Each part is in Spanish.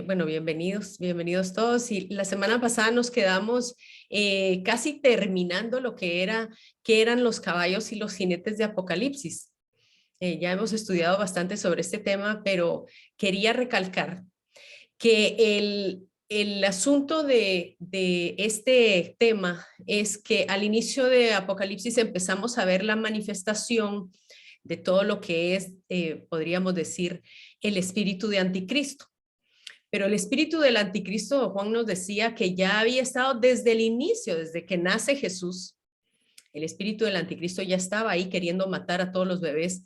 Bueno, bienvenidos todos. Y la semana pasada nos quedamos casi terminando lo que eran los caballos y los jinetes de Apocalipsis. Ya hemos estudiado bastante sobre este tema, pero quería recalcar que el asunto de este tema es que al inicio de Apocalipsis empezamos a ver la manifestación de todo lo que es, podríamos decir, el espíritu de anticristo. Pero el espíritu del anticristo, Juan nos decía que ya había estado desde el inicio, desde que nace Jesús. El espíritu del anticristo ya estaba ahí queriendo matar a todos los bebés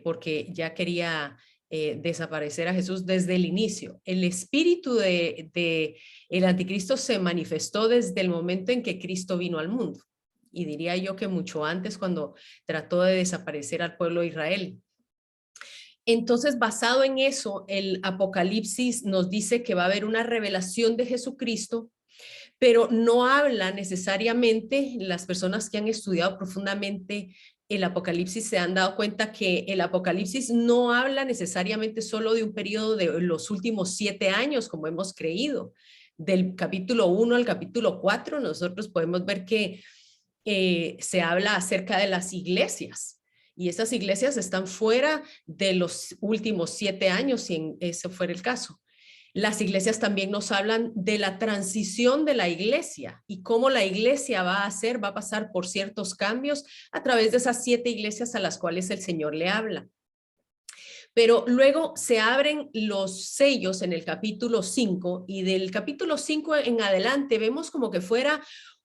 porque ya quería desaparecer a Jesús desde el inicio. El espíritu de el anticristo se manifestó desde el momento en que Cristo vino al mundo. Y diría yo que mucho antes, cuando trató de desaparecer al pueblo de Israel. Entonces, basado en eso, el Apocalipsis nos dice que va a haber una revelación de Jesucristo, pero no habla necesariamente, las personas que han estudiado profundamente el Apocalipsis se han dado cuenta que el Apocalipsis no habla necesariamente solo de un periodo de los últimos 7 años, como hemos creído. Del capítulo 1 al capítulo 4, nosotros podemos ver que se habla acerca de las iglesias. Y esas iglesias están fuera de los últimos 7 años, si ese fuera el caso. Las iglesias también nos hablan de la transición de la iglesia y cómo la iglesia va a pasar por ciertos cambios a través de esas 7 iglesias a las cuales el Señor le habla. Pero luego se abren los sellos en el capítulo 5 y del capítulo 5 en adelante vemos como que fuera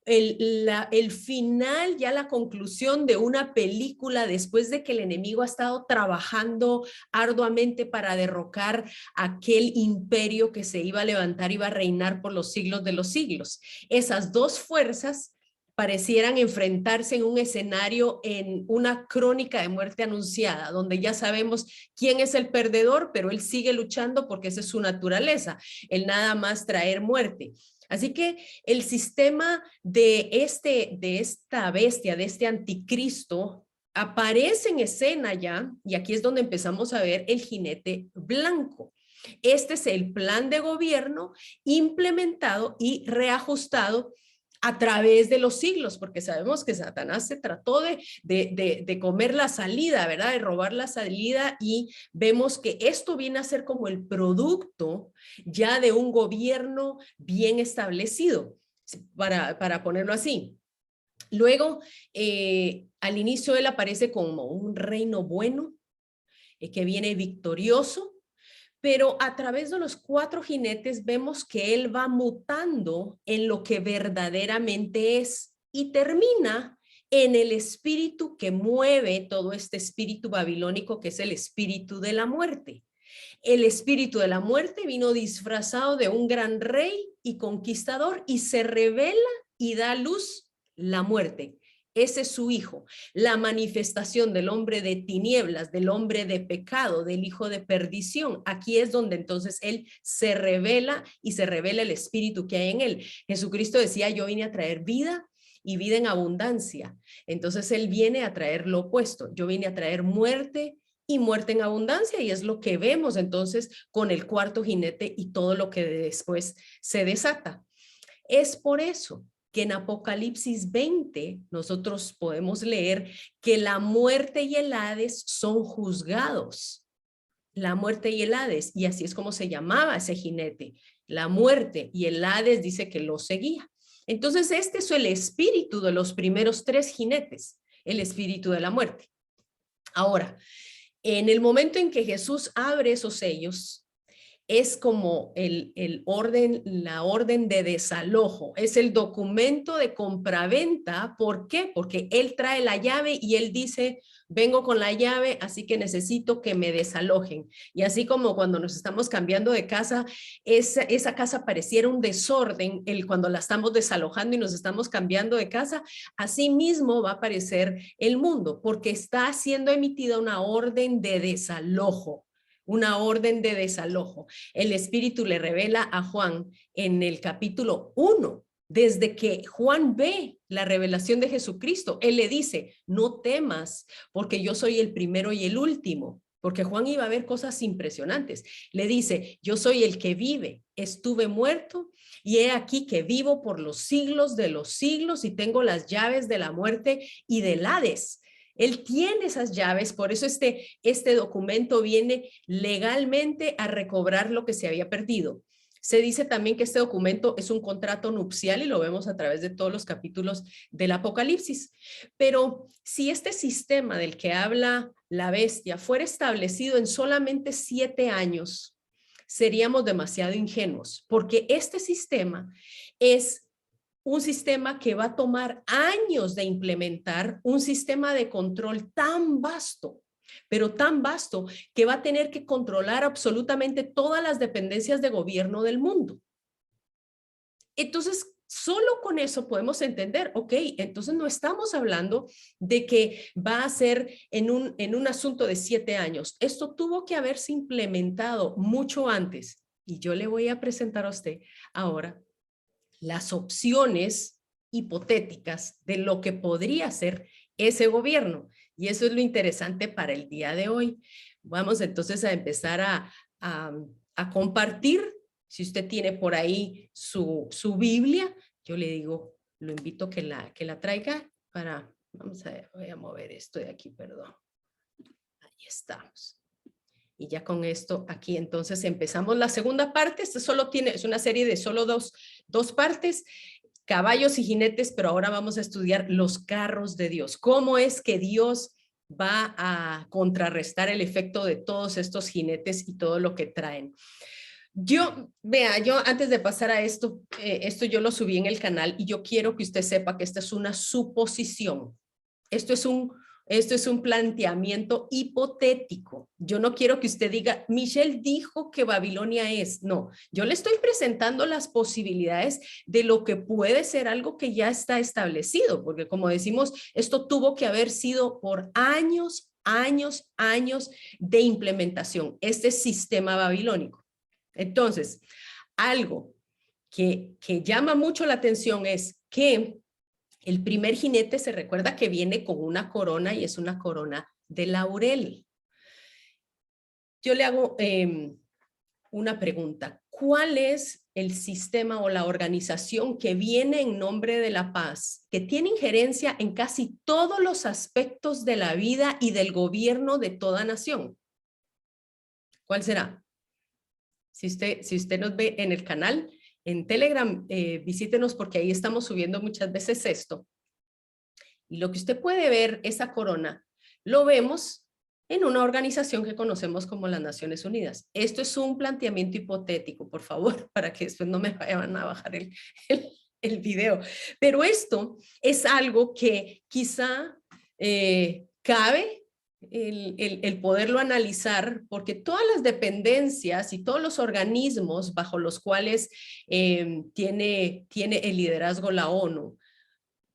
el final, ya la conclusión de una película después de que el enemigo ha estado trabajando arduamente para derrocar aquel imperio que se iba a levantar, iba a reinar por los siglos de los siglos. Esas dos fuerzas parecieran enfrentarse en un escenario, en una crónica de muerte anunciada, donde ya sabemos quién es el perdedor, pero él sigue luchando porque esa es su naturaleza, el nada más traer muerte. Así que el sistema de esta bestia, de este anticristo, aparece en escena ya, y aquí es donde empezamos a ver el jinete blanco. Este es el plan de gobierno implementado y reajustado a través de los siglos, porque sabemos que Satanás se trató de comer la salida, ¿verdad? De robar la salida, y vemos que esto viene a ser como el producto ya de un gobierno bien establecido, para ponerlo así. Luego, al inicio él aparece como un reino bueno, que viene victorioso, pero a través de los 4 jinetes vemos que él va mutando en lo que verdaderamente es y termina en el espíritu que mueve todo este espíritu babilónico, que es el espíritu de la muerte. El espíritu de la muerte vino disfrazado de un gran rey y conquistador y se revela y da a luz la muerte. Ese es su hijo, la manifestación del hombre de tinieblas, del hombre de pecado, del hijo de perdición. Aquí es donde entonces él se revela y se revela el espíritu que hay en él. Jesucristo decía: yo vine a traer vida y vida en abundancia. Entonces él viene a traer lo opuesto. Yo vine a traer muerte y muerte en abundancia, y es lo que vemos entonces con el 4 jinete y todo lo que después se desata. Es por eso que en Apocalipsis 20 nosotros podemos leer que la muerte y el Hades son juzgados. La muerte y el Hades, y así es como se llamaba ese jinete. La muerte y el Hades dice que lo seguía. Entonces este es el espíritu de los primeros 3 jinetes, el espíritu de la muerte. Ahora, en el momento en que Jesús abre esos sellos, es como la orden de desalojo, es el documento de compraventa. ¿Por qué? Porque él trae la llave y él dice: vengo con la llave, así que necesito que me desalojen. Y así como cuando nos estamos cambiando de casa, esa casa pareciera un desorden, cuando la estamos desalojando y nos estamos cambiando de casa, así mismo va a aparecer el mundo, porque está siendo emitida una orden de desalojo. Una orden de desalojo. El Espíritu le revela a Juan en el capítulo 1, desde que Juan ve la revelación de Jesucristo, él le dice: no temas, porque yo soy el primero y el último. porque Juan iba a ver cosas impresionantes. Le dice, yo soy el que vive, estuve muerto y he aquí que vivo por los siglos de los siglos y tengo las llaves de la muerte y del Hades. Él tiene esas llaves, por eso este documento viene legalmente a recobrar lo que se había perdido. Se dice también que este documento es un contrato nupcial y lo vemos a través de todos los capítulos del Apocalipsis. Pero si este sistema del que habla la bestia fuera establecido en solamente 7 años, seríamos demasiado ingenuos, porque este sistema es un sistema que va a tomar años de implementar, un sistema de control tan vasto, pero tan vasto que va a tener que controlar absolutamente todas las dependencias de gobierno del mundo. Entonces, solo con eso podemos entender, ok, entonces no estamos hablando de que va a ser en un asunto de 7 años. Esto tuvo que haberse implementado mucho antes. Y yo le voy a presentar a usted ahora las opciones hipotéticas de lo que podría ser ese gobierno. Y eso es lo interesante para el día de hoy. Vamos entonces a empezar a compartir. Si usted tiene por ahí su Biblia, yo le digo, lo invito que la traiga para, vamos a ver, voy a mover esto de aquí, perdón. Ahí estamos. Y ya con esto aquí entonces empezamos la segunda parte. Este solo es una serie de solo dos partes, caballos y jinetes, pero ahora vamos a estudiar los carros de Dios. ¿Cómo es que Dios va a contrarrestar el efecto de todos estos jinetes y todo lo que traen? Yo antes de pasar a esto, esto yo lo subí en el canal y yo quiero que usted sepa que esta es una suposición. Esto es un planteamiento hipotético. Yo no quiero que usted diga, Michelle dijo que Babilonia es. No, yo le estoy presentando las posibilidades de lo que puede ser algo que ya está establecido, porque como decimos, esto tuvo que haber sido por años de implementación, este sistema babilónico. Entonces, algo que llama mucho la atención es que el primer jinete se recuerda que viene con una corona y es una corona de laurel. Yo le hago una pregunta. ¿Cuál es el sistema o la organización que viene en nombre de la paz, que tiene injerencia en casi todos los aspectos de la vida y del gobierno de toda nación? ¿Cuál será? Si usted nos ve en el canal, en Telegram, visítenos porque ahí estamos subiendo muchas veces esto. Y lo que usted puede ver, esa corona, lo vemos en una organización que conocemos como las Naciones Unidas. Esto es un planteamiento hipotético, por favor, para que después no me vayan a bajar el video. Pero esto es algo que quizá cabe el poderlo analizar, porque todas las dependencias y todos los organismos bajo los cuales tiene el liderazgo la ONU,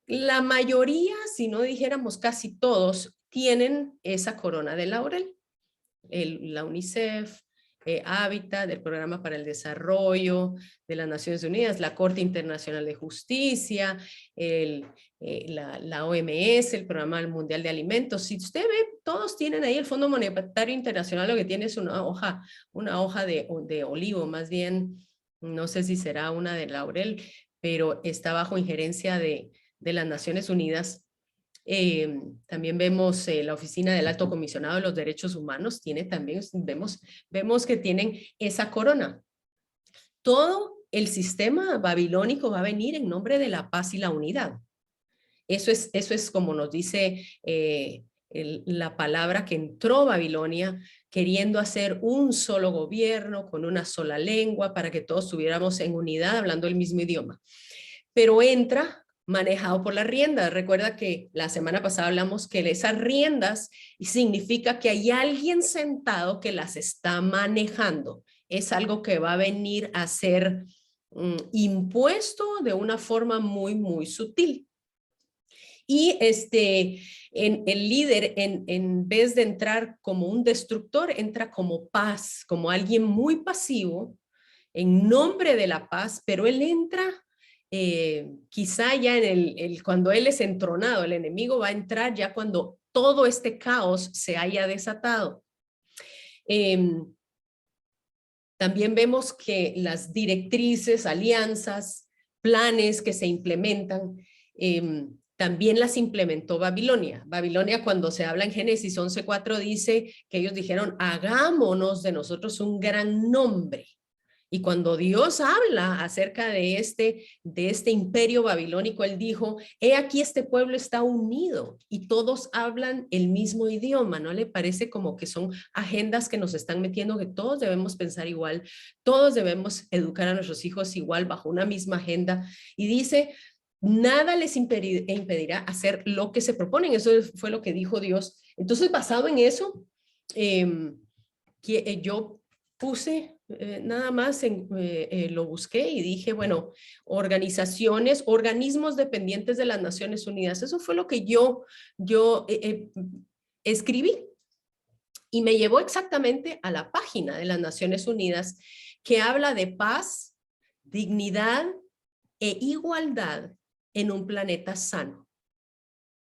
la mayoría, si no dijéramos casi todos, tienen esa corona de laurel. La UNICEF, Hábitat, del Programa para el Desarrollo de las Naciones Unidas, la Corte Internacional de Justicia, la OMS, el Programa Mundial de Alimentos. Si usted ve, todos tienen ahí el Fondo Monetario Internacional, lo que tiene es una hoja de olivo, más bien, no sé si será una de laurel, pero está bajo injerencia de las Naciones Unidas. También vemos la Oficina del Alto Comisionado de los Derechos Humanos, tiene también, vemos que tienen esa corona. Todo el sistema babilónico va a venir en nombre de la paz y la unidad. Eso es como nos dice la palabra que entró Babilonia, queriendo hacer un solo gobierno con una sola lengua para que todos estuviéramos en unidad hablando el mismo idioma. Pero entra manejado por las riendas. Recuerda que la semana pasada hablamos que esas riendas significa que hay alguien sentado que las está manejando. Es algo que va a venir a ser impuesto de una forma muy sutil. Y el líder, en vez de entrar como un destructor, entra como paz, como alguien muy pasivo, en nombre de la paz, pero él entra quizá ya cuando él es entronado, el enemigo va a entrar ya cuando todo este caos se haya desatado. También vemos que las directrices, alianzas, planes que se implementan, también las implementó Babilonia. Babilonia, cuando se habla en Génesis 11:4, dice que ellos dijeron, hagámonos de nosotros un gran nombre. Y cuando Dios habla acerca de este imperio babilónico, él dijo, he aquí este pueblo está unido y todos hablan el mismo idioma. ¿No le parece como que son agendas que nos están metiendo, que todos debemos pensar igual, todos debemos educar a nuestros hijos igual bajo una misma agenda? Y dice, nada les impedirá hacer lo que se proponen. Eso fue lo que dijo Dios. Entonces, basado en eso, yo puse nada más, lo busqué y dije, bueno, organizaciones, organismos dependientes de las Naciones Unidas. Eso fue lo que yo escribí y me llevó exactamente a la página de las Naciones Unidas que habla de paz, dignidad e igualdad en un planeta sano.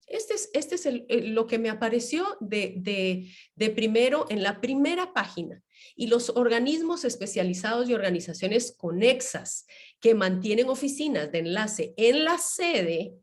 Este es lo que me apareció de primero en la primera página, y los organismos especializados y organizaciones conexas que mantienen oficinas de enlace en la sede.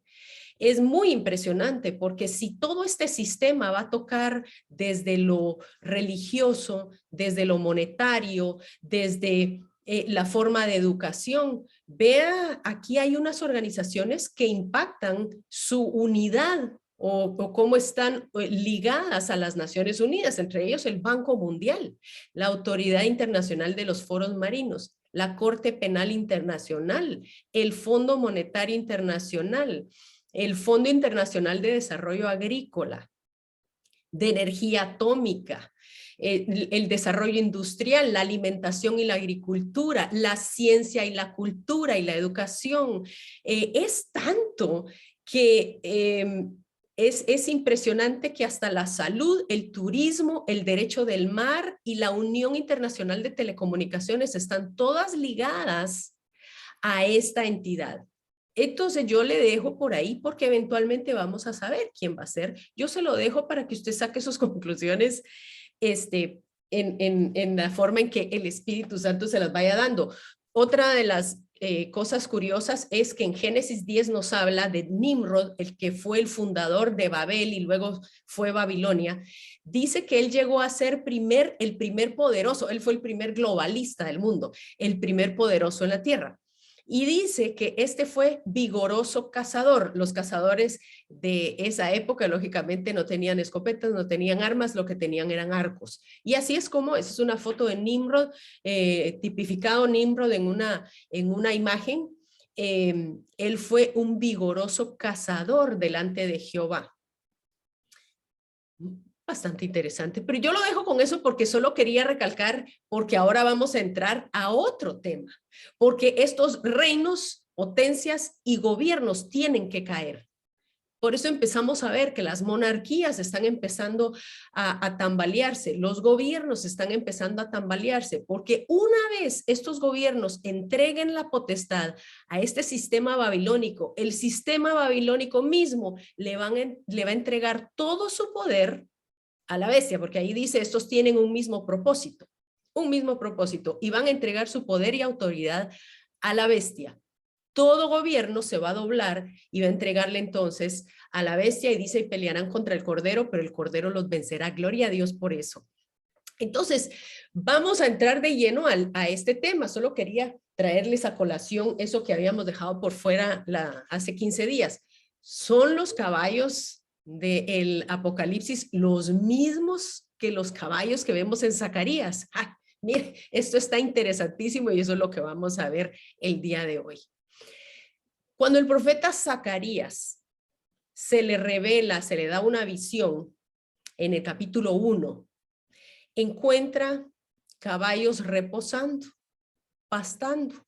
Es muy impresionante porque si todo este sistema va a tocar desde lo religioso, desde lo monetario, desde la forma de educación, vea, aquí hay unas organizaciones que impactan su unidad o cómo están ligadas a las Naciones Unidas, entre ellos el Banco Mundial, la Autoridad Internacional de los Foros Marinos, la Corte Penal Internacional, el Fondo Monetario Internacional, el Fondo Internacional de Desarrollo Agrícola, de Energía Atómica, el desarrollo industrial, la alimentación y la agricultura, la ciencia y la cultura y la educación. Es tanto que es impresionante que hasta la salud, el turismo, el derecho del mar y la Unión Internacional de Telecomunicaciones están todas ligadas a esta entidad. Entonces yo le dejo por ahí porque eventualmente vamos a saber quién va a ser. Yo se lo dejo para que usted saque sus conclusiones en la forma en que el Espíritu Santo se las vaya dando. Otra de las cosas curiosas es que en Génesis 10 nos habla de Nimrod, el que fue el fundador de Babel y luego fue Babilonia. Dice que él llegó a ser el primer poderoso, él fue el primer globalista del mundo, el primer poderoso en la tierra. Y dice que este fue vigoroso cazador. Los cazadores de esa época, lógicamente, no tenían escopetas, no tenían armas, lo que tenían eran arcos. Y así es como, esa es una foto de Nimrod, tipificado Nimrod en una imagen. Él fue un vigoroso cazador delante de Jehová. Bastante interesante, pero yo lo dejo con eso porque solo quería recalcar, porque ahora vamos a entrar a otro tema, porque estos reinos, potencias y gobiernos tienen que caer. Por eso empezamos a ver que las monarquías están empezando a tambalearse, los gobiernos están empezando a tambalearse, porque una vez estos gobiernos entreguen la potestad a este sistema babilónico, el sistema babilónico mismo le va a entregar todo su poder a la bestia, porque ahí dice, estos tienen un mismo propósito, y van a entregar su poder y autoridad a la bestia. Todo gobierno se va a doblar y va a entregarle entonces a la bestia, y dice, y pelearán contra el cordero, pero el cordero los vencerá. Gloria a Dios por eso. Entonces, vamos a entrar de lleno a este tema. Solo quería traerles a colación eso que habíamos dejado por fuera hace 15 días. Son los caballos del Apocalipsis los mismos que los caballos que vemos en Zacarías. Mire, esto está interesantísimo y eso es lo que vamos a ver el día de hoy. Cuando el profeta Zacarías se le revela, se le da una visión en el capítulo 1, encuentra caballos reposando, pastando,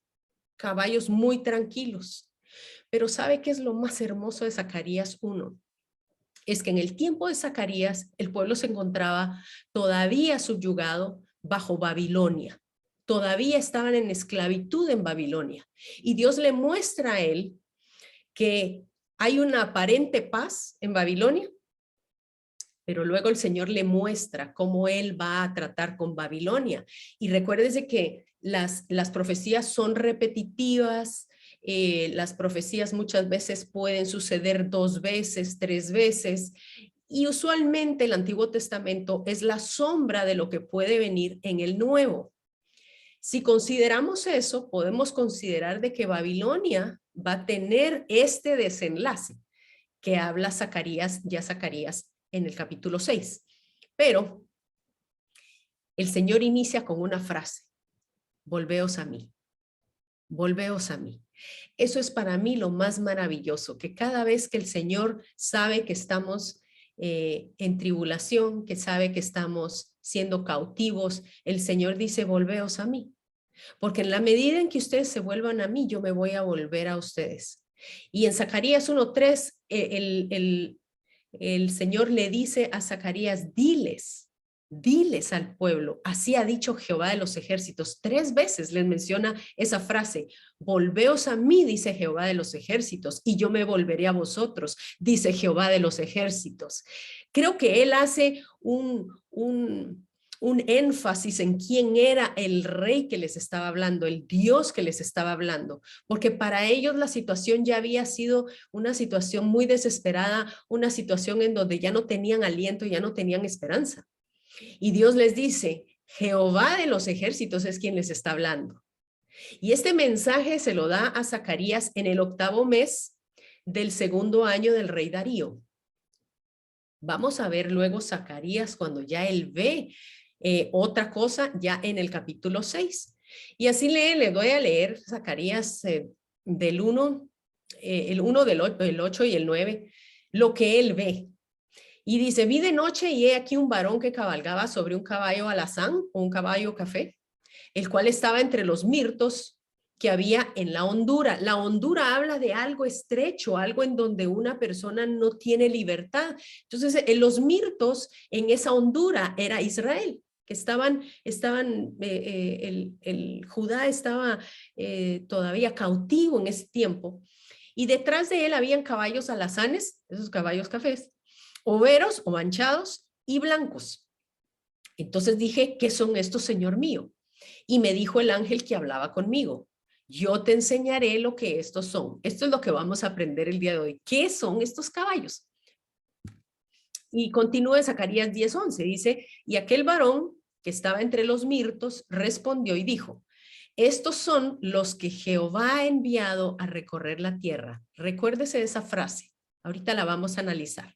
caballos muy tranquilos. Pero ¿sabe qué es lo más hermoso de Zacarías 1? Es que en el tiempo de Zacarías el pueblo se encontraba todavía subyugado bajo Babilonia. Todavía estaban en esclavitud en Babilonia. Y Dios le muestra a él que hay una aparente paz en Babilonia, Pero luego el Señor le muestra cómo Él va a tratar con Babilonia. Y recuérdese que las profecías son repetitivas, las profecías muchas veces pueden suceder 2 veces, 3 veces, y usualmente el Antiguo Testamento es la sombra de lo que puede venir en el Nuevo. Si consideramos eso, podemos considerar de que Babilonia va a tener este desenlace que habla Zacarías en el capítulo 6. Pero el Señor inicia con una frase: volveos a mí, volveos a mí. Eso es para mí lo más maravilloso, que cada vez que el Señor sabe que estamos en tribulación, que sabe que estamos siendo cautivos, el Señor dice: volveos a mí. Porque en la medida en que ustedes se vuelvan a mí, yo me voy a volver a ustedes. Y en Zacarías 1:3, el Señor le dice a Zacarías: diles al pueblo, así ha dicho Jehová de los ejércitos. 3 veces les menciona esa frase: volveos a mí, dice Jehová de los ejércitos, y yo me volveré a vosotros, dice Jehová de los ejércitos. Creo que él hace un énfasis en quién era el rey que les estaba hablando, el Dios que les estaba hablando, porque para ellos la situación ya había sido una situación muy desesperada, una situación en donde ya no tenían aliento, ya no tenían esperanza. Y Dios les dice: Jehová de los ejércitos es quien les está hablando. Y este mensaje se lo da a Zacarías en el 8º mes del 2º año del rey Darío. Vamos a ver luego Zacarías cuando ya él ve otra cosa ya en el capítulo 6. Y así le doy a leer Zacarías del 1, el 1 del 8 y el 9, lo que él ve. Y dice: vi de noche y he aquí un varón que cabalgaba sobre un caballo alazán o un caballo café, el cual estaba entre los mirtos que había en la hondura. La hondura habla de algo estrecho, algo en donde una persona no tiene libertad. Entonces, en los mirtos, en esa hondura era Israel, que el Judá estaba todavía cautivo en ese tiempo. Y detrás de él habían caballos alazanes, esos caballos cafés, overos o manchados y blancos. Entonces dije: ¿qué son estos, Señor mío? Y me dijo el ángel que hablaba conmigo: yo te enseñaré lo que estos son. Esto es lo que vamos a aprender el día de hoy. ¿Qué son estos caballos? Y continúa Zacarías 10:11, dice: y aquel varón que estaba entre los mirtos respondió y dijo: estos son los que Jehová ha enviado a recorrer la tierra. Recuérdese de esa frase, ahorita la vamos a analizar.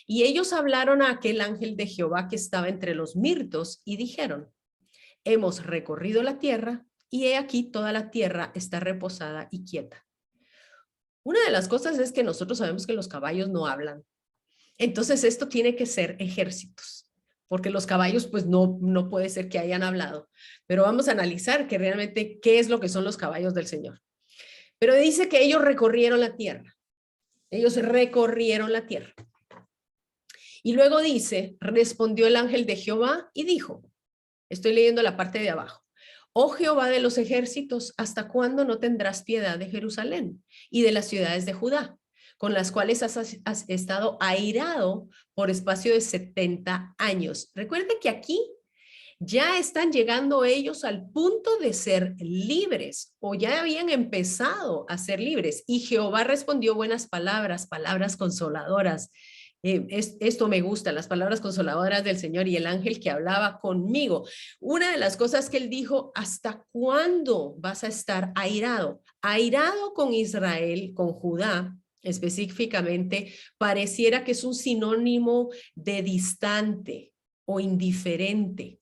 Y ellos hablaron a aquel ángel de Jehová que estaba entre los mirtos y dijeron: hemos recorrido la tierra y he aquí toda la tierra está reposada y quieta. Una de las cosas es que nosotros sabemos que los caballos no hablan. Entonces esto tiene que ser ejércitos, porque los caballos pues no puede ser que hayan hablado. Pero vamos a analizar que realmente qué es lo que son los caballos del Señor. Pero dice que ellos recorrieron la tierra. Ellos recorrieron la tierra. Y luego dice: respondió el ángel de Jehová y dijo, estoy leyendo la parte de abajo: oh Jehová de los ejércitos, ¿hasta cuándo no tendrás piedad de Jerusalén y de las ciudades de Judá, con las cuales has estado airado por espacio de 70 años? Recuerden que aquí ya están llegando ellos al punto de ser libres, o ya habían empezado a ser libres. Y Jehová respondió buenas palabras, palabras consoladoras. Esto me gusta, las palabras consoladoras del Señor y el ángel que hablaba conmigo. Una de las cosas que él dijo: ¿hasta cuándo vas a estar airado? Airado con Israel, con Judá específicamente, pareciera que es un sinónimo de distante o indiferente,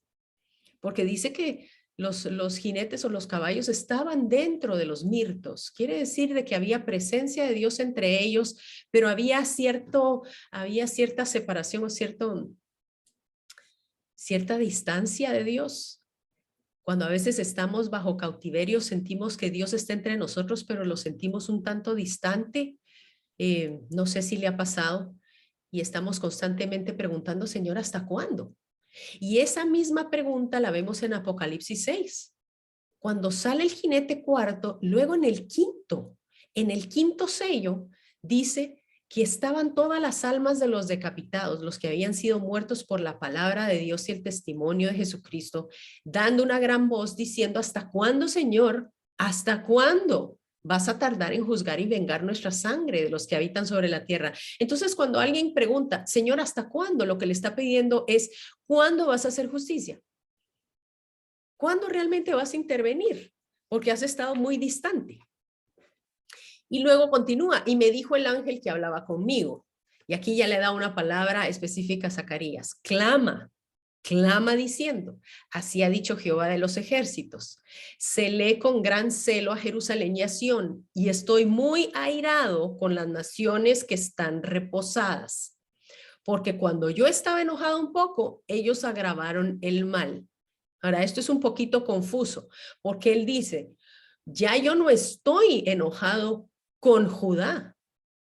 porque dice que los jinetes o los caballos estaban dentro de los mirtos. Quiere decir de que había presencia de Dios entre ellos, pero había cierta separación o cierta distancia de Dios. Cuando a veces estamos bajo cautiverio, sentimos que Dios está entre nosotros, pero lo sentimos un tanto distante. No sé si le ha pasado, y estamos constantemente preguntando: Señor, ¿hasta cuándo? Y esa misma pregunta la vemos en Apocalipsis 6. Cuando sale el jinete cuarto, luego en el quinto sello, dice que estaban todas las almas de los decapitados, los que habían sido muertos por la palabra de Dios y el testimonio de Jesucristo, dando una gran voz diciendo: ¿hasta cuándo, Señor? ¿Hasta cuándo vas a tardar en juzgar y vengar nuestra sangre de los que habitan sobre la tierra? Entonces, cuando alguien pregunta: Señor, ¿hasta cuándo? Lo que le está pidiendo es: ¿cuándo vas a hacer justicia? ¿Cuándo realmente vas a intervenir? Porque has estado muy distante. Y luego continúa: y me dijo el ángel que hablaba conmigo. Y aquí ya le da una palabra específica a Zacarías: clama, clama diciendo: así ha dicho Jehová de los ejércitos, celé con gran celo a Jerusalén y a Sión, y estoy muy airado con las naciones que están reposadas, porque cuando yo estaba enojado un poco, ellos agravaron el mal. Ahora, esto es un poquito confuso, porque él dice: ya yo no estoy enojado con Judá,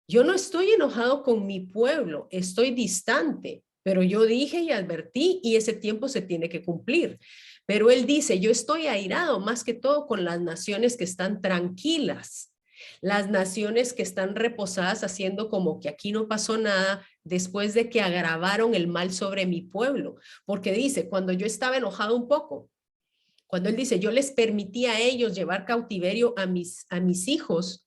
yo no estoy enojado con mi pueblo, estoy distante, pero yo dije y advertí y ese tiempo se tiene que cumplir. Pero él dice: yo estoy airado más que todo con las naciones que están tranquilas, las naciones que están reposadas, haciendo como que aquí no pasó nada después de que agravaron el mal sobre mi pueblo. Porque dice: cuando yo estaba enojado un poco, cuando él dice: yo les permití a ellos llevar cautiverio a mis hijos,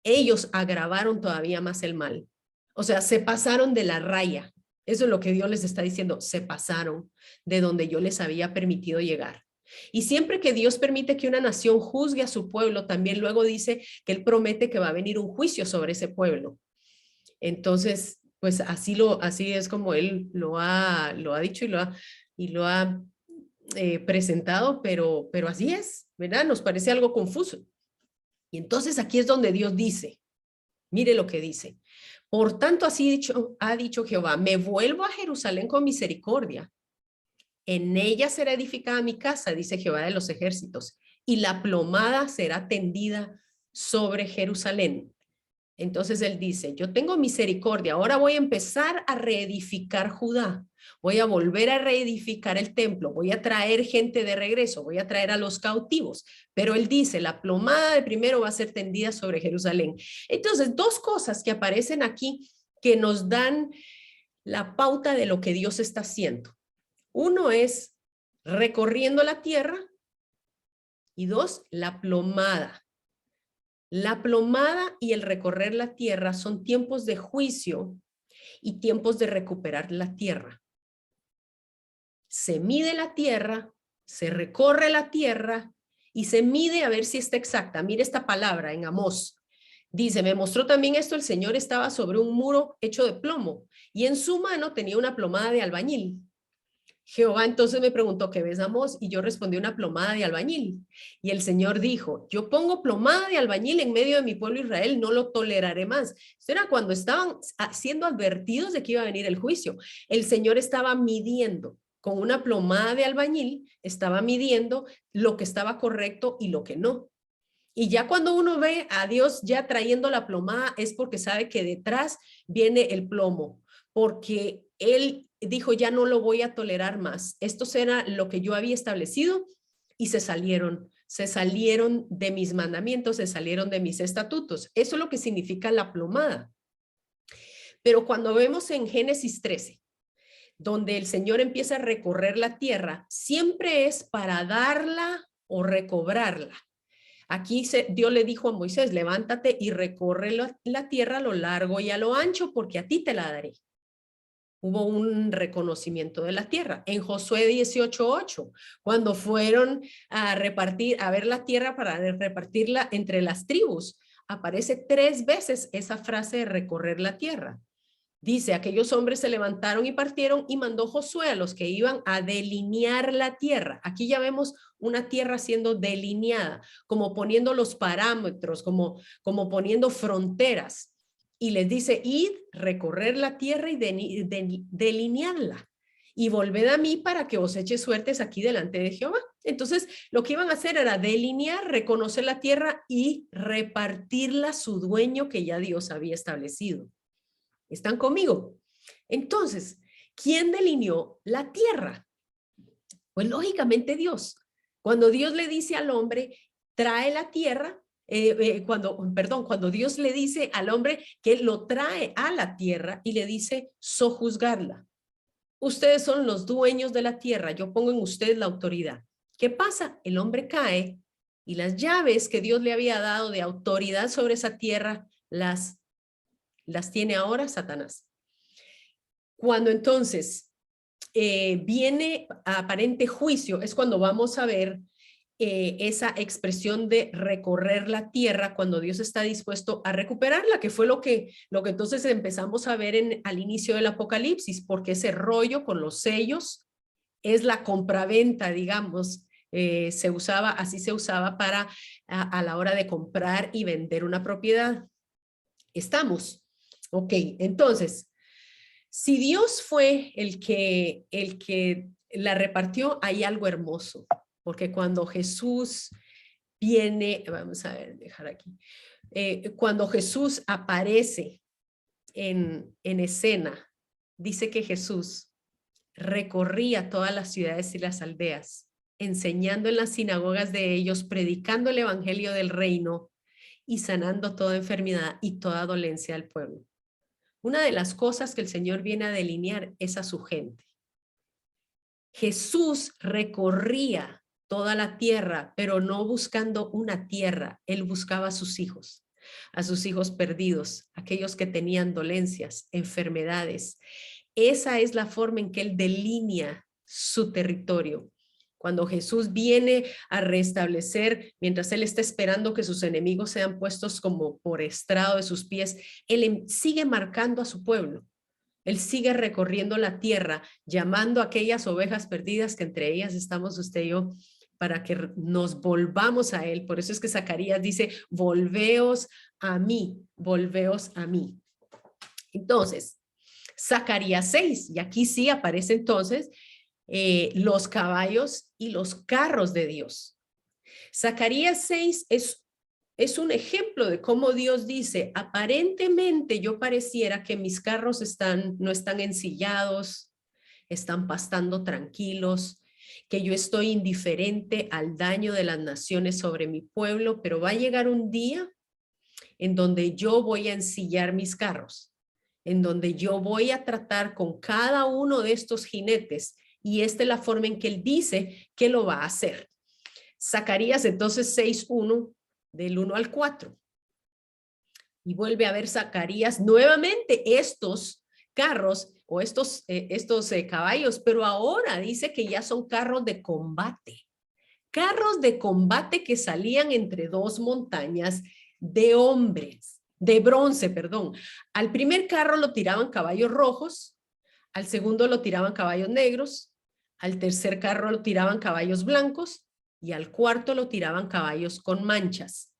ellos agravaron todavía más el mal. O sea, se pasaron de la raya. Eso es lo que Dios les está diciendo: se pasaron de donde yo les había permitido llegar. Y siempre que Dios permite que una nación juzgue a su pueblo, también luego dice que Él promete que va a venir un juicio sobre ese pueblo. Entonces, pues así es como Él lo ha dicho y lo ha presentado, pero así es, ¿verdad? Nos parece algo confuso. Y entonces aquí es donde Dios dice, mire lo que dice: por tanto así ha dicho Jehová, me vuelvo a Jerusalén con misericordia, en ella será edificada mi casa, dice Jehová de los ejércitos, y la plomada será tendida sobre Jerusalén. Entonces él dice: yo tengo misericordia, ahora voy a empezar a reedificar Judá, voy a volver a reedificar el templo, voy a traer gente de regreso, voy a traer a los cautivos. Pero él dice: la plomada de primero va a ser tendida sobre Jerusalén. Entonces, dos cosas que aparecen aquí que nos dan la pauta de lo que Dios está haciendo. Uno es recorriendo la tierra y dos, la plomada. La plomada y el recorrer la tierra son tiempos de juicio y tiempos de recuperar la tierra. Se mide la tierra, se recorre la tierra y se mide a ver si está exacta. Mire esta palabra en Amós. Dice: me mostró también esto, el Señor estaba sobre un muro hecho de plomo y en su mano tenía una plomada de albañil. Jehová entonces me preguntó: ¿qué ves, Amós? Y yo respondí: una plomada de albañil. Y el Señor dijo: yo pongo plomada de albañil en medio de mi pueblo Israel, no lo toleraré más. Esto era cuando estaban siendo advertidos de que iba a venir el juicio. El Señor estaba midiendo con una plomada de albañil, estaba midiendo lo que estaba correcto y lo que no. Y ya cuando uno ve a Dios ya trayendo la plomada, es porque sabe que detrás viene el plomo, porque Él dijo: ya no lo voy a tolerar más. Esto era lo que yo había establecido y se salieron de mis mandamientos, se salieron de mis estatutos. Eso es lo que significa la plomada. Pero cuando vemos en Génesis 13, donde el Señor empieza a recorrer la tierra, siempre es para darla o recobrarla. Aquí Dios le dijo a Moisés: levántate y recorre la tierra a lo largo y a lo ancho, porque a ti te la daré. Hubo un reconocimiento de la tierra. En Josué 18:8, cuando fueron a ver la tierra para repartirla entre las tribus, aparece 3 veces esa frase de recorrer la tierra. Dice: aquellos hombres se levantaron y partieron y mandó Josué a los que iban a delinear la tierra. Aquí ya vemos una tierra siendo delineada, como poniendo los parámetros, como poniendo fronteras. Y les dice: id, recorrer la tierra y delinearla. Y volved a mí para que os eche suertes aquí delante de Jehová. Entonces, lo que iban a hacer era delinear, reconocer la tierra y repartirla a su dueño que ya Dios había establecido. ¿Están conmigo? Entonces, ¿quién delineó la tierra? Pues lógicamente Dios. Cuando Dios le dice al hombre: trae la tierra, cuando Dios le dice al hombre que lo trae a la tierra y le dice sojuzgarla. Ustedes son los dueños de la tierra, yo pongo en ustedes la autoridad. ¿Qué pasa? El hombre cae y las llaves que Dios le había dado de autoridad sobre esa tierra las tiene ahora Satanás. Cuando entonces viene a aparente juicio, es cuando vamos a ver esa expresión de recorrer la tierra cuando Dios está dispuesto a recuperarla, que fue lo que entonces empezamos a ver al inicio del Apocalipsis, porque ese rollo con los sellos es la compraventa, digamos, así se usaba para a la hora de comprar y vender una propiedad. ¿Estamos? Ok, entonces, si Dios fue el que la repartió, hay algo hermoso, porque cuando Jesús viene, vamos a ver, dejar aquí, cuando Jesús aparece en escena, dice que Jesús recorría todas las ciudades y las aldeas, enseñando en las sinagogas de ellos, predicando el evangelio del reino y sanando toda enfermedad y toda dolencia del pueblo. Una de las cosas que el Señor viene a delinear es a su gente. Jesús recorría toda la tierra, pero no buscando una tierra. Él buscaba a sus hijos perdidos, aquellos que tenían dolencias, enfermedades. Esa es la forma en que Él delinea su territorio. Cuando Jesús viene a restablecer, mientras Él está esperando que sus enemigos sean puestos como por estrado de sus pies, Él sigue marcando a su pueblo. Él sigue recorriendo la tierra, llamando a aquellas ovejas perdidas, que entre ellas estamos usted y yo, para que nos volvamos a Él. Por eso es que Zacarías dice, volveos a mí, volveos a mí. Entonces, Zacarías 6, y aquí sí aparece entonces los caballos y los carros de Dios. Zacarías 6 es un ejemplo de cómo Dios dice, aparentemente yo pareciera que mis carros no están ensillados, están pastando tranquilos, que yo estoy indiferente al daño de las naciones sobre mi pueblo, pero va a llegar un día en donde yo voy a ensillar mis carros, en donde yo voy a tratar con cada uno de estos jinetes, y esta es la forma en que él dice que lo va a hacer. Zacarías entonces 6:1, del 1 al 4. Y vuelve a ver Zacarías nuevamente estos carros o estos caballos, pero ahora dice que ya son carros de combate. Carros de combate que salían entre dos montañas de hombres, de bronce, perdón. Al primer carro lo tiraban caballos rojos, al segundo lo tiraban caballos negros, al tercer carro lo tiraban caballos blancos y al cuarto lo tiraban caballos con manchas.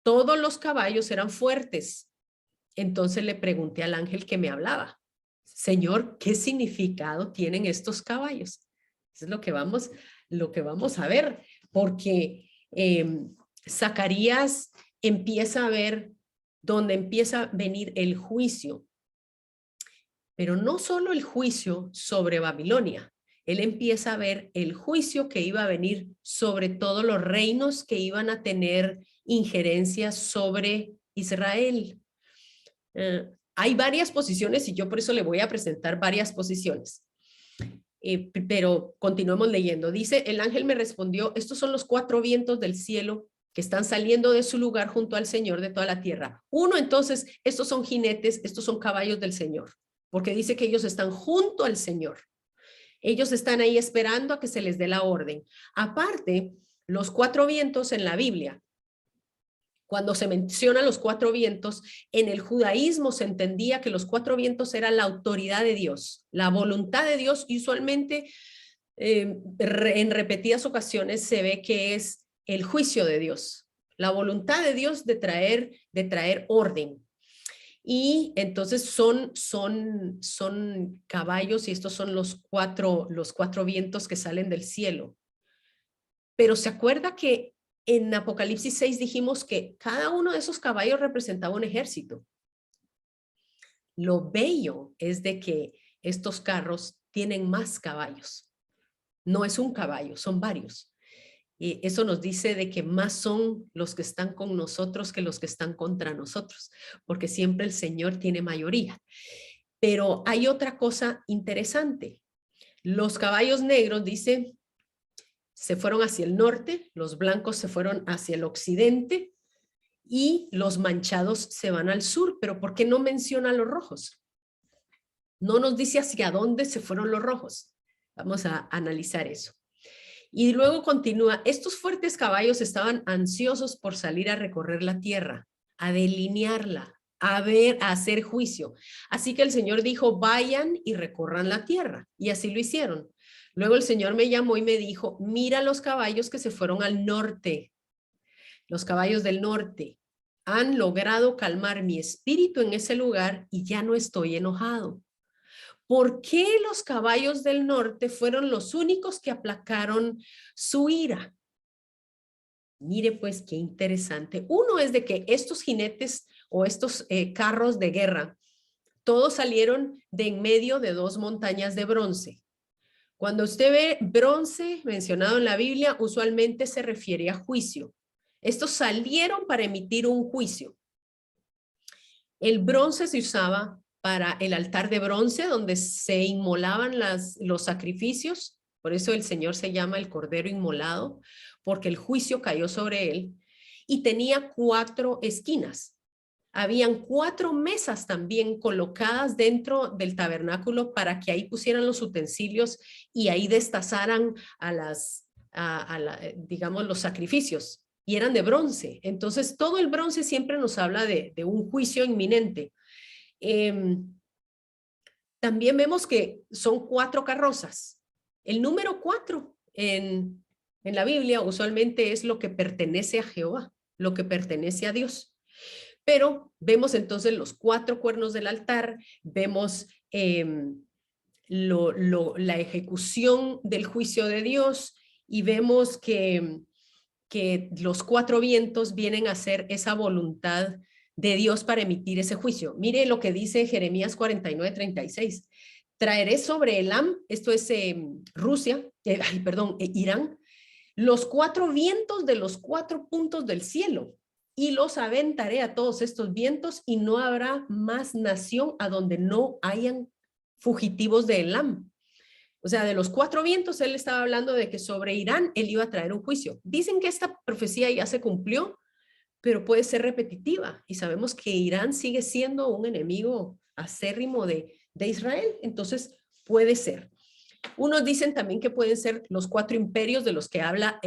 Todos los caballos eran fuertes. Entonces le pregunté al ángel que me hablaba, Señor, ¿qué significado tienen estos caballos? Eso es lo que vamos a ver, porque Zacarías empieza a ver donde empieza a venir el juicio, pero no solo el juicio sobre Babilonia. Él empieza a ver el juicio que iba a venir sobre todos los reinos que iban a tener injerencia sobre Israel. Hay varias posiciones y yo por eso le voy a presentar varias posiciones. Pero continuemos leyendo. Dice, el ángel me respondió, estos son los 4 vientos del cielo que están saliendo de su lugar junto al Señor de toda la tierra. Uno, entonces, estos son jinetes, estos son caballos del Señor, porque dice que ellos están junto al Señor. Ellos están ahí esperando a que se les dé la orden. Aparte, los 4 vientos en la Biblia, cuando se mencionan los 4 vientos, en el judaísmo se entendía que los 4 vientos eran la autoridad de Dios, la voluntad de Dios. Y usualmente en repetidas ocasiones se ve que es el juicio de Dios, la voluntad de Dios de traer orden. Y entonces son caballos, y estos son los cuatro vientos que salen del cielo. Pero se acuerda que en Apocalipsis 6 dijimos que cada uno de esos caballos representaba un ejército. Lo bello es de que estos carros tienen más caballos. No es un caballo, son varios. Y eso nos dice de que más son los que están con nosotros que los que están contra nosotros, porque siempre el Señor tiene mayoría. Pero hay otra cosa interesante. Los caballos negros, dice, se fueron hacia el norte, los blancos se fueron hacia el occidente y los manchados se van al sur. Pero ¿por qué no menciona los rojos? No nos dice hacia dónde se fueron los rojos. Vamos a analizar eso. Y luego continúa, estos fuertes caballos estaban ansiosos por salir a recorrer la tierra, a delinearla, a ver, a hacer juicio. Así que el Señor dijo, vayan y recorran la tierra. Y así lo hicieron. Luego el Señor me llamó y me dijo, mira los caballos que se fueron al norte. Los caballos del norte han logrado calmar mi espíritu en ese lugar y ya no estoy enojado. ¿Por qué los caballos del norte fueron los únicos que aplacaron su ira? Mire pues qué interesante. Uno es de que estos jinetes o estos carros de guerra, todos salieron de en medio de dos montañas de bronce. Cuando usted ve bronce mencionado en la Biblia, usualmente se refiere a juicio. Estos salieron para emitir un juicio. El bronce se usaba para el altar de bronce donde se inmolaban los sacrificios. Por eso el Señor se llama el Cordero Inmolado, porque el juicio cayó sobre él. Y tenía 4 esquinas. Habían 4 mesas también colocadas dentro del tabernáculo para que ahí pusieran los utensilios y ahí destazaran digamos, los sacrificios. Y eran de bronce. Entonces, todo el bronce siempre nos habla de un juicio inminente. También vemos que son 4 carrozas. El número 4 en la Biblia usualmente es lo que pertenece a Jehová, lo que pertenece a Dios. Pero vemos entonces los 4 cuernos del altar, vemos la ejecución del juicio de Dios y vemos que los 4 vientos vienen a ser esa voluntad de Dios para emitir ese juicio. Mire lo que dice Jeremías 49:36. Traeré sobre Elam, esto es Rusia, Irán, los 4 vientos de los 4 puntos del cielo y los aventaré a todos estos vientos y no habrá más nación a donde no hayan fugitivos de Elam. O sea, de los 4 vientos, él estaba hablando de que sobre Irán él iba a traer un juicio. Dicen que esta profecía ya se cumplió, pero puede ser repetitiva. Y sabemos que Irán sigue siendo un enemigo acérrimo de Israel. Entonces, puede ser. Unos dicen también que pueden ser los 4 imperios de los que habla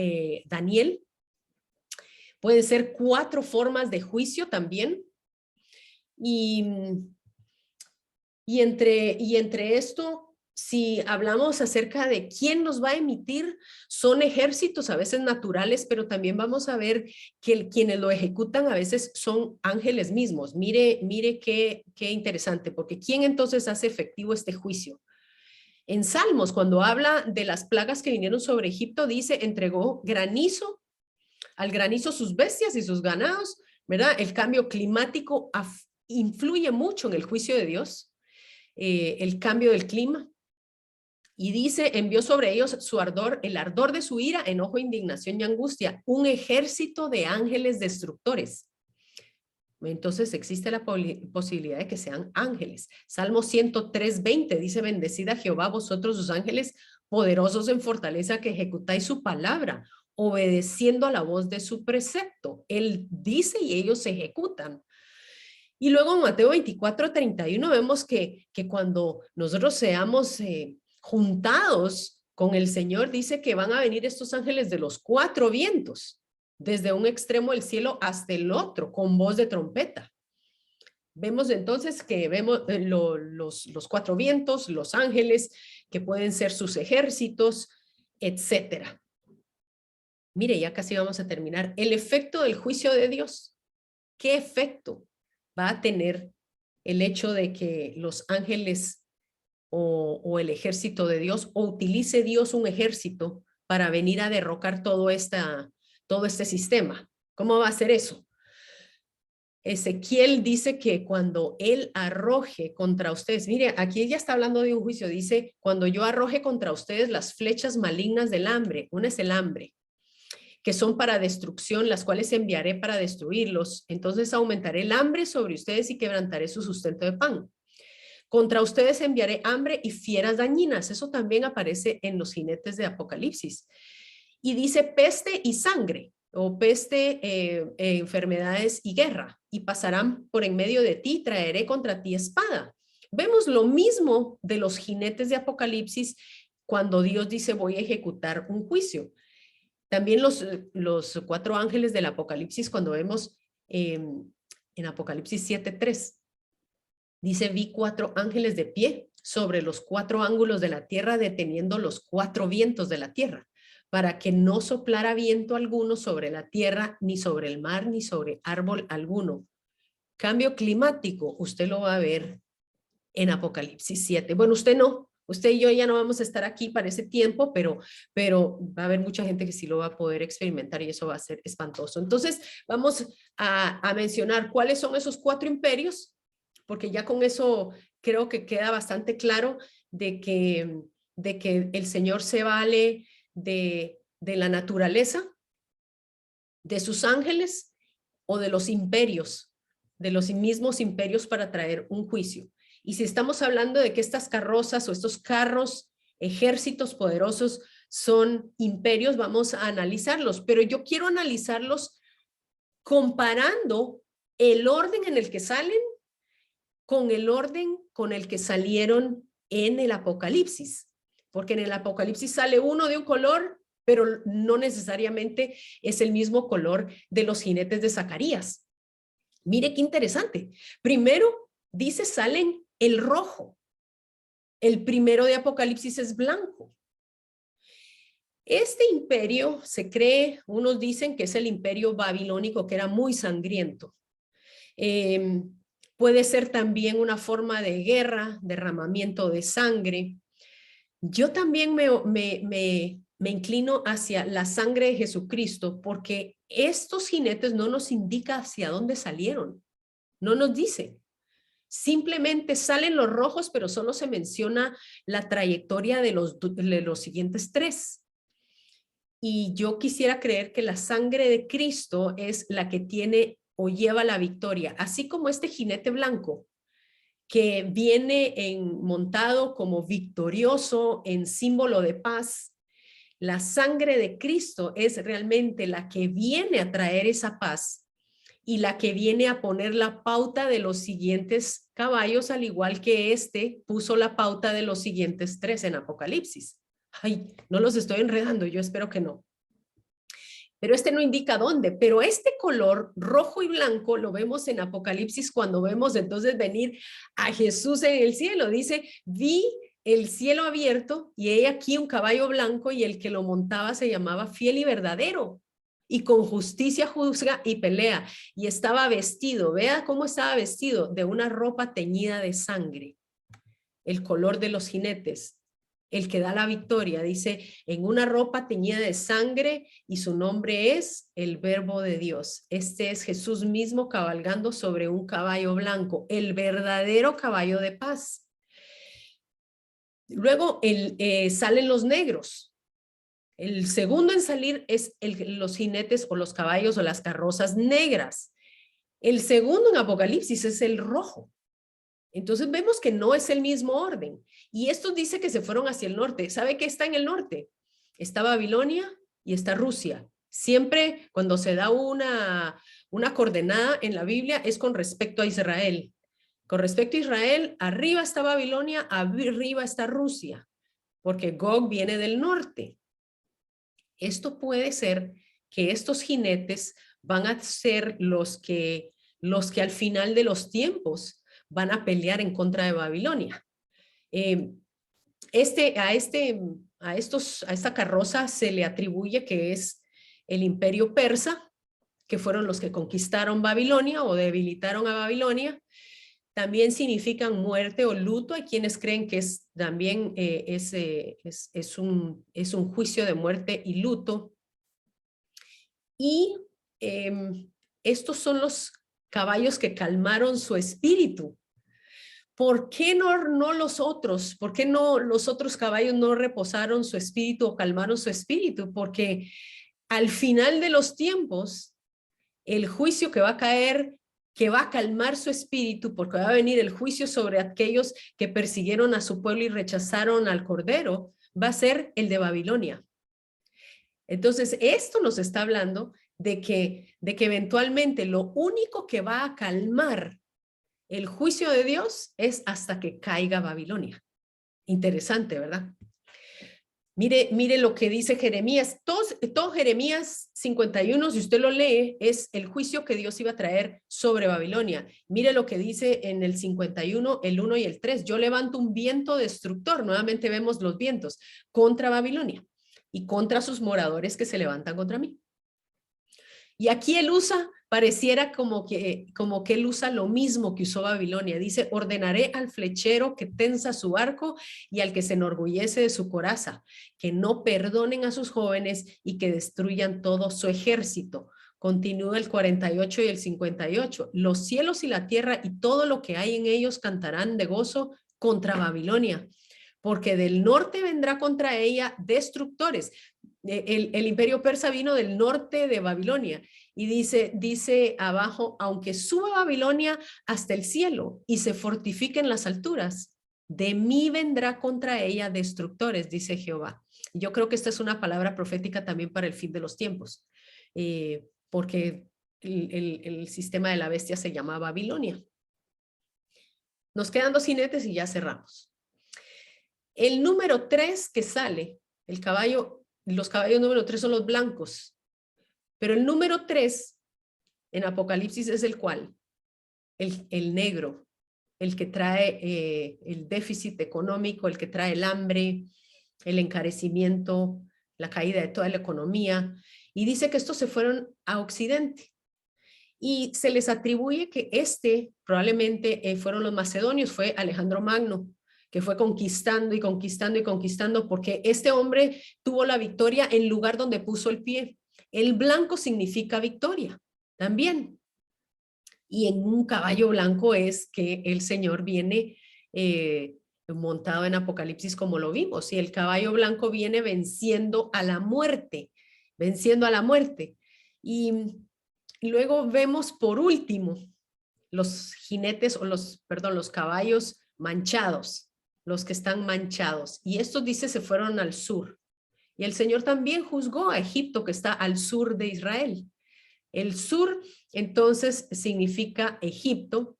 Daniel. Pueden ser 4 formas de juicio también. Y entre esto, si hablamos acerca de quién nos va a emitir, son ejércitos a veces naturales, pero también vamos a ver que quienes lo ejecutan a veces son ángeles mismos. Mire qué interesante, porque ¿quién entonces hace efectivo este juicio? En Salmos, cuando habla de las plagas que vinieron sobre Egipto, dice, entregó granizo, al granizo sus bestias y sus ganados, ¿verdad? El cambio climático influye mucho en el juicio de Dios, el cambio del clima. Y dice, envió sobre ellos su ardor, el ardor de su ira, enojo, indignación y angustia, un ejército de ángeles destructores. Entonces existe la posibilidad de que sean ángeles. Salmo 103:20 dice, bendecida Jehová vosotros sus ángeles, poderosos en fortaleza que ejecutáis su palabra, obedeciendo a la voz de su precepto. Él dice y ellos se ejecutan. Y luego en Mateo 24:31 vemos que cuando nosotros seamos juntados con el Señor, dice que van a venir estos ángeles de los 4 vientos, desde un extremo del cielo hasta el otro, con voz de trompeta. Vemos entonces que vemos los 4 vientos, los ángeles, que pueden ser sus ejércitos, etcétera. Mire, ya casi vamos a terminar. El efecto del juicio de Dios. ¿Qué efecto va a tener el hecho de que los ángeles o el ejército de Dios, o utilice Dios un ejército para venir a derrocar todo este sistema? ¿Cómo va a hacer eso? Ezequiel dice que cuando él arroje contra ustedes, mire, aquí ella está hablando de un juicio, dice, cuando yo arroje contra ustedes las flechas malignas del hambre, una es el hambre, que son para destrucción, las cuales enviaré para destruirlos. Entonces aumentaré el hambre sobre ustedes y quebrantaré su sustento de pan. Contra ustedes enviaré hambre y fieras dañinas. Eso también aparece en los jinetes de Apocalipsis. Y dice peste y sangre, o peste, enfermedades y guerra, y pasarán por en medio de ti, traeré contra ti espada. Vemos lo mismo de los jinetes de Apocalipsis cuando Dios dice voy a ejecutar un juicio. También los 4 ángeles del Apocalipsis, cuando vemos en Apocalipsis 7:3, dice, vi 4 ángeles de pie sobre los 4 ángulos de la tierra, deteniendo los 4 vientos de la tierra, para que no soplara viento alguno sobre la tierra, ni sobre el mar, ni sobre árbol alguno. Cambio climático, usted lo va a ver en Apocalipsis 7. Bueno, usted no. Usted y yo ya no vamos a estar aquí para ese tiempo, pero va a haber mucha gente que sí lo va a poder experimentar y eso va a ser espantoso. Entonces, vamos a mencionar cuáles son esos 4 imperios, porque ya con eso creo que queda bastante claro de que el Señor se vale de la naturaleza, de sus ángeles o de los imperios, de los mismos imperios para traer un juicio. Y si estamos hablando de que estas carrozas o estos carros, ejércitos poderosos son imperios, vamos a analizarlos, pero yo quiero analizarlos comparando el orden en el que salen con el orden con el que salieron en el Apocalipsis, porque en el Apocalipsis sale uno de un color, pero no necesariamente es el mismo color de los jinetes de Zacarías. Mire qué interesante. Primero dice salen el rojo. El primero de Apocalipsis es blanco. Este imperio se cree, unos dicen que es el imperio babilónico, que era muy sangriento. Puede ser también una forma de guerra, derramamiento de sangre. Yo también me inclino hacia la sangre de Jesucristo, porque estos jinetes no nos indica hacia dónde salieron, no nos dice. Simplemente salen los rojos, pero solo se menciona la trayectoria de los siguientes 3. Y yo quisiera creer que la sangre de Cristo es la que tiene o lleva la victoria, así como este jinete blanco que viene montado como victorioso en símbolo de paz. La sangre de Cristo es realmente la que viene a traer esa paz y la que viene a poner la pauta de los siguientes caballos, al igual que este puso la pauta de los siguientes 3 en Apocalipsis. Ay, no los estoy enredando, yo espero que no. Pero este no indica dónde, pero este color rojo y blanco lo vemos en Apocalipsis cuando vemos entonces venir a Jesús en el cielo. Dice, vi el cielo abierto y he aquí un caballo blanco y el que lo montaba se llamaba Fiel y Verdadero y con justicia juzga y pelea. Y estaba vestido, vea cómo estaba vestido, de una ropa teñida de sangre, el color de los jinetes. El que da la victoria, dice, en una ropa teñida de sangre y su nombre es el Verbo de Dios. Este es Jesús mismo cabalgando sobre un caballo blanco, el verdadero caballo de paz. Luego salen los negros. El segundo en salir es los jinetes o los caballos o las carrozas negras. El segundo en Apocalipsis es el rojo. Entonces vemos que no es el mismo orden. Y esto dice que se fueron hacia el norte. ¿Sabe qué está en el norte? Está Babilonia y está Rusia. Siempre cuando se da una coordenada en la Biblia es con respecto a Israel. Con respecto a Israel, arriba está Babilonia, arriba está Rusia, porque Gog viene del norte. Esto puede ser que estos jinetes van a ser los que al final de los tiempos van a pelear en contra de Babilonia. A esta carroza se le atribuye que es el imperio persa, que fueron los que conquistaron Babilonia o debilitaron a Babilonia. También significan muerte o luto. Hay quienes creen que también es un juicio de muerte y luto. Y estos son los caballos que calmaron su espíritu. ¿Por qué no los otros? ¿Por qué no los otros caballos no reposaron su espíritu o calmaron su espíritu? Porque al final de los tiempos, el juicio que va a caer, que va a calmar su espíritu, porque va a venir el juicio sobre aquellos que persiguieron a su pueblo y rechazaron al Cordero, va a ser el de Babilonia. Entonces, esto nos está hablando de que eventualmente lo único que va a calmar el juicio de Dios es hasta que caiga Babilonia. Interesante, ¿verdad? Mire lo que dice Jeremías. Todo Jeremías 51, si usted lo lee, es el juicio que Dios iba a traer sobre Babilonia. Mire lo que dice en el 51, el 1 y el 3. Yo levanto un viento destructor, nuevamente vemos los vientos, contra Babilonia y contra sus moradores que se levantan contra mí. Y aquí él usa, pareciera como que él usa lo mismo que usó Babilonia. Dice, ordenaré al flechero que tensa su arco y al que se enorgullece de su coraza, que no perdonen a sus jóvenes y que destruyan todo su ejército. Continúa el 48 y el 58. Los cielos y la tierra y todo lo que hay en ellos cantarán de gozo contra Babilonia, porque del norte vendrá contra ella destructores. El imperio persa vino del norte de Babilonia y dice abajo, aunque suba Babilonia hasta el cielo y se fortifique en las alturas, de mí vendrá contra ella destructores, dice Jehová. Yo creo que esta es una palabra profética también para el fin de los tiempos, porque el sistema de la bestia se llama Babilonia. Nos quedan 2 jinetes y ya cerramos. El número 3 que sale, el caballo, los caballos número 3 son los blancos, pero el número 3 en Apocalipsis es el cual, el negro, el que trae el déficit económico, el que trae el hambre, el encarecimiento, la caída de toda la economía, y dice que estos se fueron a Occidente. Y se les atribuye que probablemente fueron los macedonios, fue Alejandro Magno, que fue conquistando y conquistando y conquistando, porque este hombre tuvo la victoria en lugar donde puso el pie. El blanco significa victoria también. Y en un caballo blanco es que el Señor viene montado en Apocalipsis como lo vimos. Y el caballo blanco viene venciendo a la muerte, venciendo a la muerte. Y luego vemos por último los jinetes o los caballos manchados, los que están manchados. Y estos, dice, se fueron al sur. Y el Señor también juzgó a Egipto, que está al sur de Israel. El sur, entonces, significa Egipto.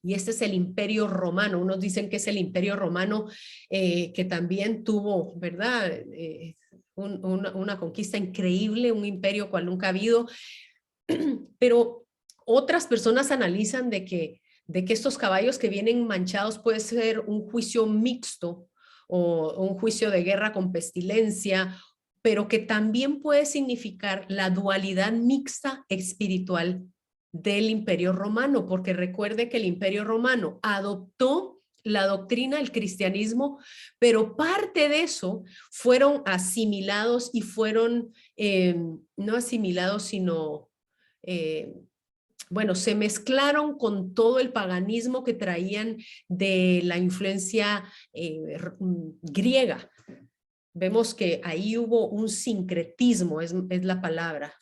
Y este es el Imperio Romano. Unos dicen que es el Imperio Romano que también tuvo, ¿verdad? Una conquista increíble, un imperio cual nunca ha habido. Pero otras personas analizan de que estos caballos que vienen manchados puede ser un juicio mixto o un juicio de guerra con pestilencia, pero que también puede significar la dualidad mixta espiritual del Imperio Romano, porque recuerde que el Imperio Romano adoptó la doctrina del cristianismo, pero parte de eso fueron asimilados y fueron, no asimilados, sino bueno, se mezclaron con todo el paganismo que traían de la influencia griega. Vemos que ahí hubo un sincretismo, es la palabra.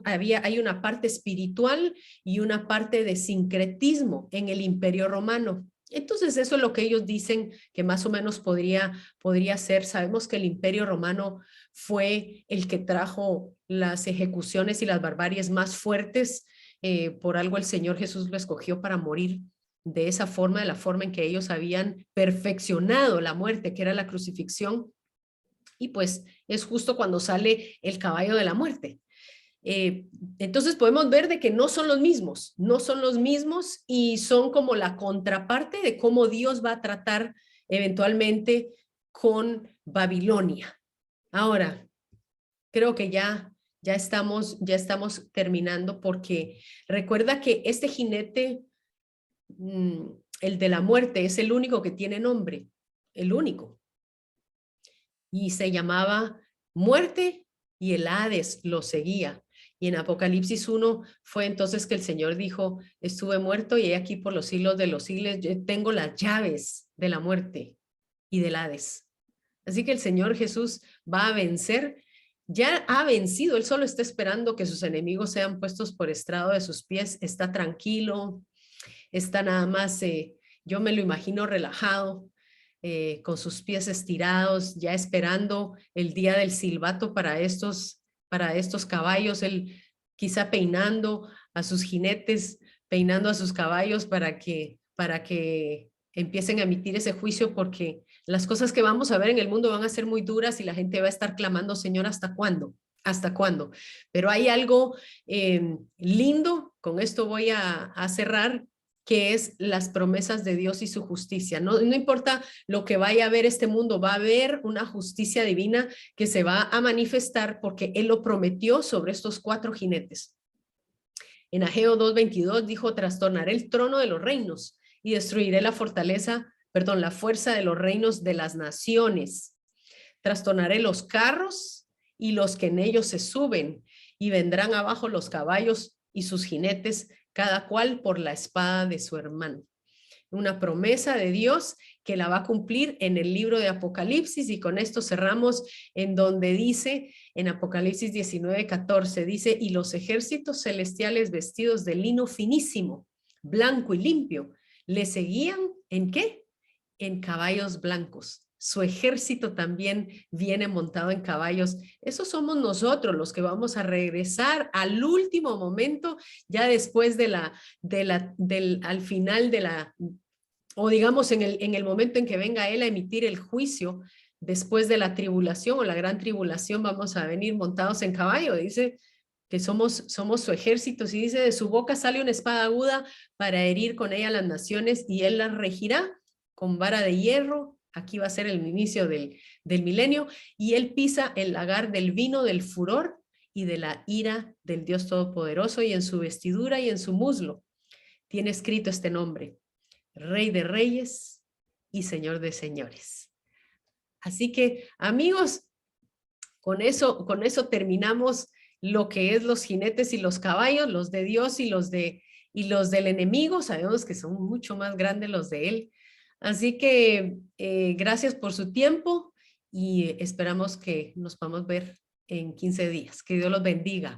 Hay una parte espiritual y una parte de sincretismo en el Imperio Romano. Entonces eso es lo que ellos dicen que más o menos podría ser. Sabemos que el Imperio Romano fue el que trajo las ejecuciones y las barbaries más fuertes. Por algo el Señor Jesús lo escogió para morir de esa forma, de la forma en que ellos habían perfeccionado la muerte, que era la crucifixión. Y pues es justo cuando sale el caballo de la muerte. Entonces podemos ver de que no son los mismos y son como la contraparte de cómo Dios va a tratar eventualmente con Babilonia. Ahora, creo que ya estamos terminando, porque recuerda que este jinete, el de la muerte, es el único que tiene nombre, el único. Y se llamaba Muerte, y el Hades lo seguía. Y en Apocalipsis 1 fue entonces que el Señor dijo, estuve muerto y he aquí por los siglos de los siglos, yo tengo las llaves de la muerte y del Hades. Así que el Señor Jesús va a vencer ya ha vencido, él solo está esperando que sus enemigos sean puestos por estrado de sus pies, está tranquilo, está nada más, yo me lo imagino relajado, con sus pies estirados, ya esperando el día del silbato para estos caballos, él quizá peinando a sus jinetes, peinando a sus caballos para que empiecen a emitir ese juicio, porque las cosas que vamos a ver en el mundo van a ser muy duras y la gente va a estar clamando, Señor, ¿hasta cuándo? ¿Hasta cuándo? Pero hay algo lindo, con esto voy a cerrar, que es las promesas de Dios y su justicia. No, no importa lo que vaya a ver este mundo, va a haber una justicia divina que se va a manifestar porque Él lo prometió sobre estos 4 jinetes. En Ageo 2:22 dijo, trastornaré el trono de los reinos y destruiré la fuerza de los reinos de las naciones. Trastornaré los carros y los que en ellos se suben, y vendrán abajo los caballos y sus jinetes, cada cual por la espada de su hermano. Una promesa de Dios que la va a cumplir en el libro de Apocalipsis, y con esto cerramos en donde dice, en Apocalipsis 19:14, dice, y los ejércitos celestiales vestidos de lino finísimo, blanco y limpio, le seguían ¿en qué? En caballos blancos. Su ejército también viene montado en caballos. Esos somos nosotros los que vamos a regresar al último momento, ya después al final o digamos en el momento en que venga Él a emitir el juicio, después de la tribulación o la gran tribulación, vamos a venir montados en caballo. Dice que somos su ejército, y dice, de su boca sale una espada aguda para herir con ella las naciones, y Él las regirá con vara de hierro. Aquí va a ser el inicio del milenio, y Él pisa el lagar del vino del furor y de la ira del Dios Todopoderoso, y en su vestidura y en su muslo tiene escrito este nombre: Rey de Reyes y Señor de Señores. Así que, amigos, con eso terminamos lo que es los jinetes y los caballos, los de Dios y los del enemigo. Sabemos que son mucho más grandes los de Él. Así que gracias por su tiempo, y esperamos que nos podamos ver en 15 días. Que Dios los bendiga.